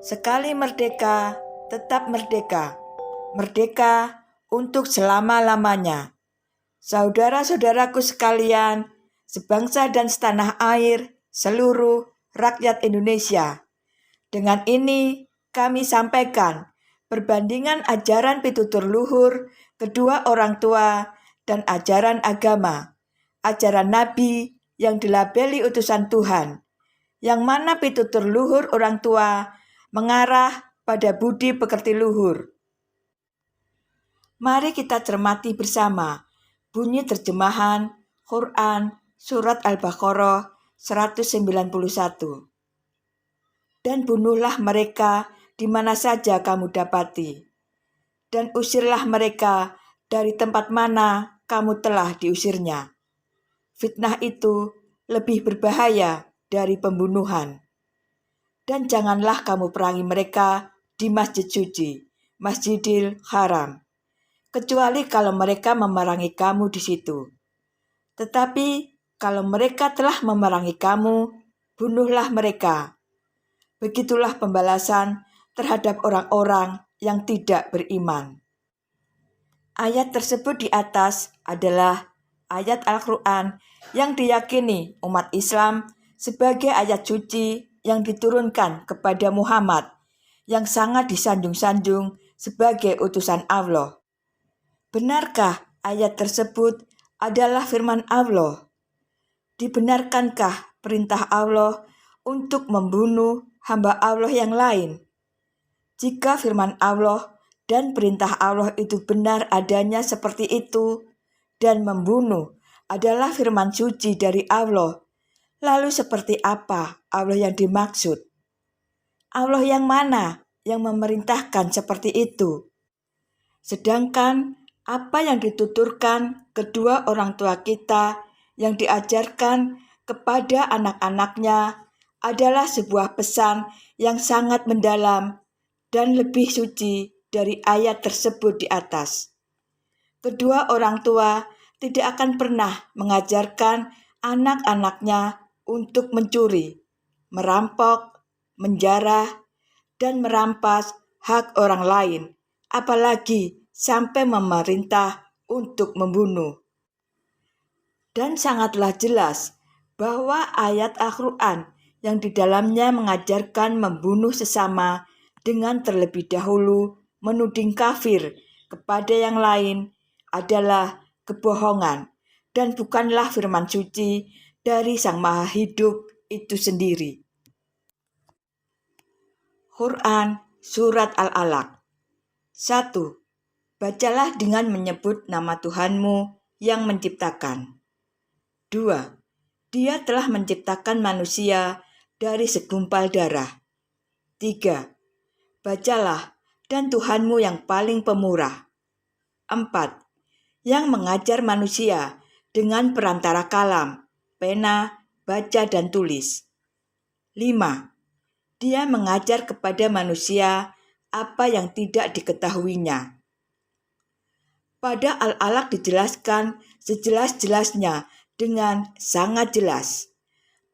Sekali merdeka, tetap merdeka. Merdeka untuk selama-lamanya. Saudara-saudaraku sekalian, sebangsa dan setanah air, seluruh rakyat Indonesia. Dengan ini kami sampaikan perbandingan ajaran pitutur luhur kedua orang tua dan ajaran agama, ajaran Nabi yang dilabeli utusan Tuhan, yang mana pitutur luhur orang tua mengarah pada budi pekerti luhur. Mari kita cermati bersama bunyi terjemahan Quran Surat Al-Baqarah 191. Dan bunuhlah mereka di mana saja kamu dapati, dan usirlah mereka dari tempat mana kamu telah diusirnya. Fitnah itu lebih berbahaya dari pembunuhan. Dan janganlah kamu perangi mereka di masjid suci, Masjidil Haram, kecuali kalau mereka memerangi kamu di situ. Tetapi kalau mereka telah memerangi kamu, bunuhlah mereka. Begitulah pembalasan terhadap orang-orang yang tidak beriman. Ayat tersebut di atas adalah ayat Al-Quran yang diyakini umat Islam sebagai ayat suci yang diturunkan kepada Muhammad, yang sangat disanjung-sanjung sebagai utusan Allah. Benarkah ayat tersebut adalah firman Allah? Dibenarkankah perintah Allah untuk membunuh hamba Allah yang lain? Jika firman Allah dan perintah Allah itu benar adanya seperti itu, dan membunuh adalah firman suci dari Allah, lalu seperti apa Allah yang dimaksud? Allah yang mana yang memerintahkan seperti itu? Sedangkan apa yang dituturkan kedua orang tua kita yang diajarkan kepada anak-anaknya adalah sebuah pesan yang sangat mendalam dan lebih suci dari ayat tersebut di atas. Kedua orang tua tidak akan pernah mengajarkan anak-anaknya untuk mencuri, merampok, menjarah, dan merampas hak orang lain, apalagi sampai memerintah untuk membunuh. Dan sangatlah jelas bahwa ayat Al-Quran yang di dalamnya mengajarkan membunuh sesama dengan terlebih dahulu menuding kafir kepada yang lain adalah kebohongan dan bukanlah firman suci dari Sang Maha Hidup itu sendiri. Quran Surat Al-Alaq 1. Bacalah dengan menyebut nama Tuhanmu yang menciptakan. 2. Dia telah menciptakan manusia dari segumpal darah. 3. Bacalah dan Tuhanmu yang paling pemurah. 4. Yang mengajar manusia dengan perantara kalam, pena, baca dan tulis. 5. Dia mengajar kepada manusia apa yang tidak diketahuinya. Pada Al-Alaq dijelaskan sejelas-jelasnya dengan sangat jelas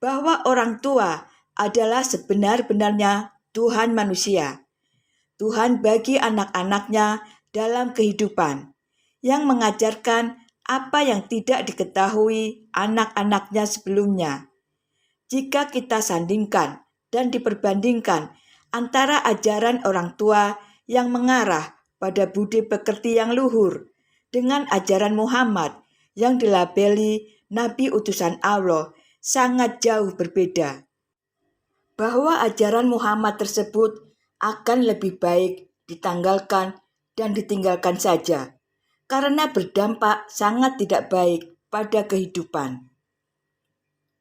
bahwa orang tua adalah sebenar-benarnya Tuhan manusia, Tuhan bagi anak-anaknya dalam kehidupan, yang mengajarkan apa yang tidak diketahui anak-anaknya sebelumnya. Jika kita sandingkan dan diperbandingkan antara ajaran orang tua yang mengarah pada budi pekerti yang luhur dengan ajaran Muhammad yang dilabeli Nabi utusan Allah, sangat jauh berbeda. Bahwa ajaran Muhammad tersebut akan lebih baik ditanggalkan dan ditinggalkan saja, karena berdampak sangat tidak baik pada kehidupan.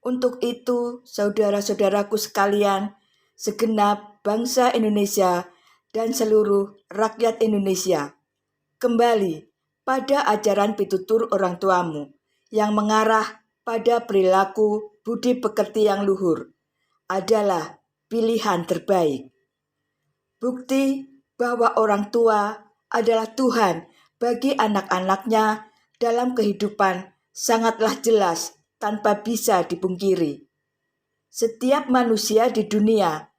Untuk itu, saudara-saudaraku sekalian, segenap bangsa Indonesia dan seluruh rakyat Indonesia, kembali pada ajaran pitutur orang tuamu yang mengarah pada perilaku budi pekerti yang luhur adalah pilihan terbaik. Bukti bahwa orang tua adalah Tuhan bagi anak-anaknya dalam kehidupan sangatlah jelas tanpa bisa dipungkiri. Setiap manusia di dunia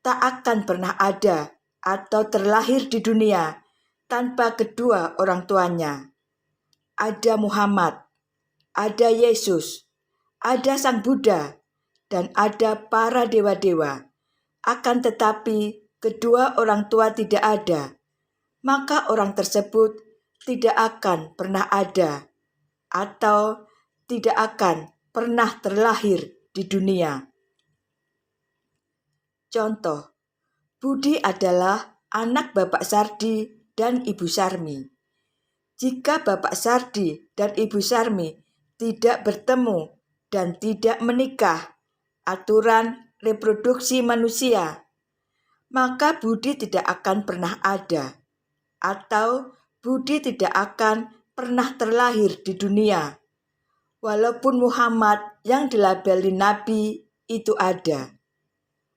tak akan pernah ada atau terlahir di dunia tanpa kedua orang tuanya. Ada Muhammad, ada Yesus, ada Sang Buddha, dan ada para dewa-dewa. Akan tetapi kedua orang tua tidak ada, maka orang tersebut tidak akan pernah ada atau tidak akan pernah terlahir di dunia. Contoh, Budi adalah anak Bapak Sardi dan Ibu Sarmi. Jika Bapak Sardi dan Ibu Sarmi tidak bertemu dan tidak menikah, aturan reproduksi manusia, maka Budi tidak akan pernah ada, atau Budi tidak akan pernah terlahir di dunia. Walaupun Muhammad yang dilabeli nabi itu ada.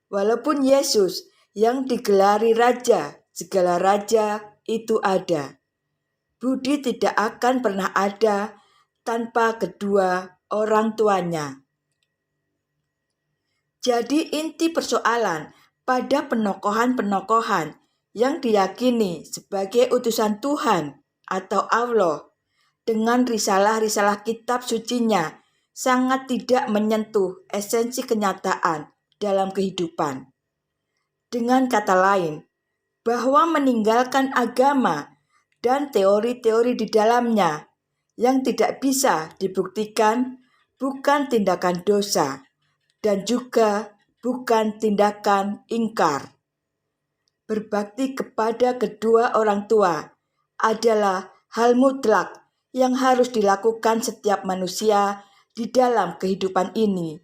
Walaupun Yesus yang digelari raja, segala raja itu ada. Budi tidak akan pernah ada tanpa kedua orang tuanya. Jadi inti persoalan pada penokohan-penokohan yang diyakini sebagai utusan Tuhan atau Allah dengan risalah-risalah kitab sucinya sangat tidak menyentuh esensi kenyataan dalam kehidupan. Dengan kata lain, bahwa meninggalkan agama dan teori-teori di dalamnya yang tidak bisa dibuktikan bukan tindakan dosa dan juga bukan tindakan ingkar. Berbakti kepada kedua orang tua adalah hal mutlak yang harus dilakukan setiap manusia di dalam kehidupan ini.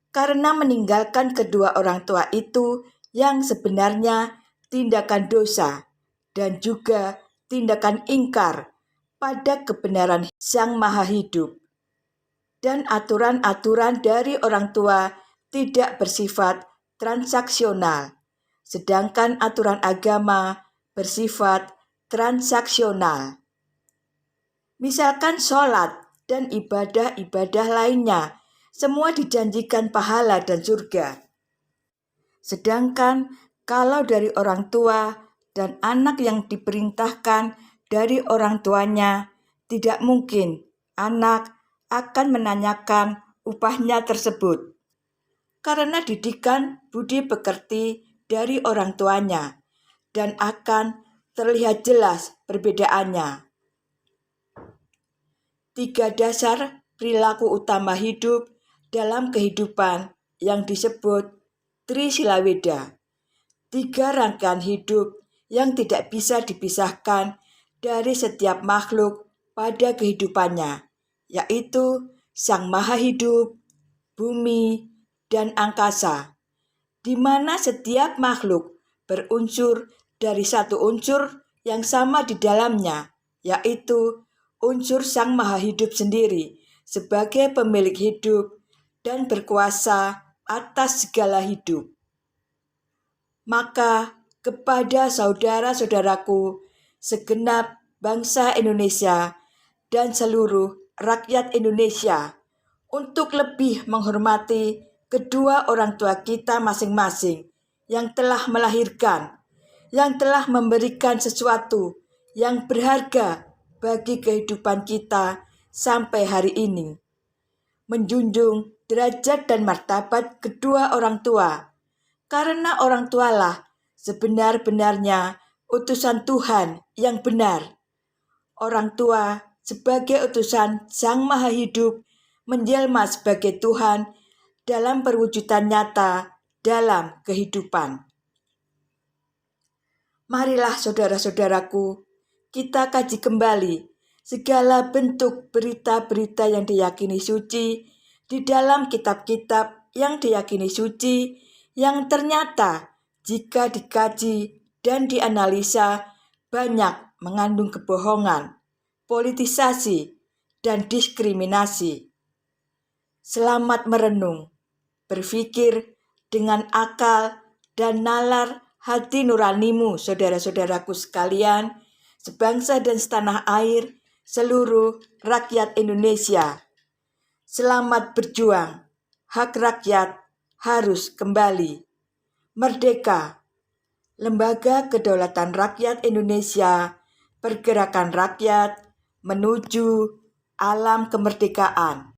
Karena meninggalkan kedua orang tua itu yang sebenarnya tindakan dosa dan juga tindakan ingkar pada kebenaran Sang Maha Hidup. Dan aturan-aturan dari orang tua tidak bersifat transaksional, sedangkan aturan agama bersifat transaksional. Misalkan sholat dan ibadah-ibadah lainnya, semua dijanjikan pahala dan surga. Sedangkan kalau dari orang tua dan anak yang diperintahkan dari orang tuanya, tidak mungkin anak akan menanyakan upahnya tersebut. Karena didikan budi pekerti dari orang tuanya dan akan terlihat jelas perbedaannya. 3 dasar perilaku utama hidup dalam kehidupan yang disebut Trisila Weda. 3 rangkaian hidup yang tidak bisa dipisahkan dari setiap makhluk pada kehidupannya, yaitu Sang Maha Hidup, bumi, dan angkasa, di mana setiap makhluk berunsur dari satu unsur yang sama di dalamnya, yaitu unsur Sang Maha Hidup sendiri sebagai pemilik hidup dan berkuasa atas segala hidup. Maka kepada saudara-saudaraku, segenap bangsa Indonesia dan seluruh rakyat Indonesia, untuk lebih menghormati kedua orang tua kita masing-masing yang telah melahirkan, yang telah memberikan sesuatu yang berharga bagi kehidupan kita sampai hari ini. Menjunjung derajat dan martabat kedua orang tua, karena orang tualah sebenar-benarnya utusan Tuhan yang benar. Orang tua sebagai utusan Sang Maha Hidup menjelma sebagai Tuhan dalam perwujudan nyata dalam kehidupan. Marilah saudara-saudaraku, kita kaji kembali segala bentuk berita-berita yang diyakini suci di dalam kitab-kitab yang diyakini suci, yang ternyata jika dikaji dan dianalisa banyak mengandung kebohongan, politisasi, dan diskriminasi. Selamat merenung, berpikir dengan akal dan nalar hati nuranimu, saudara-saudaraku sekalian, sebangsa dan setanah air, seluruh rakyat Indonesia. Selamat berjuang, hak rakyat harus kembali. Merdeka! Lembaga Kedaulatan Rakyat Indonesia, Pergerakan Rakyat menuju alam kemerdekaan.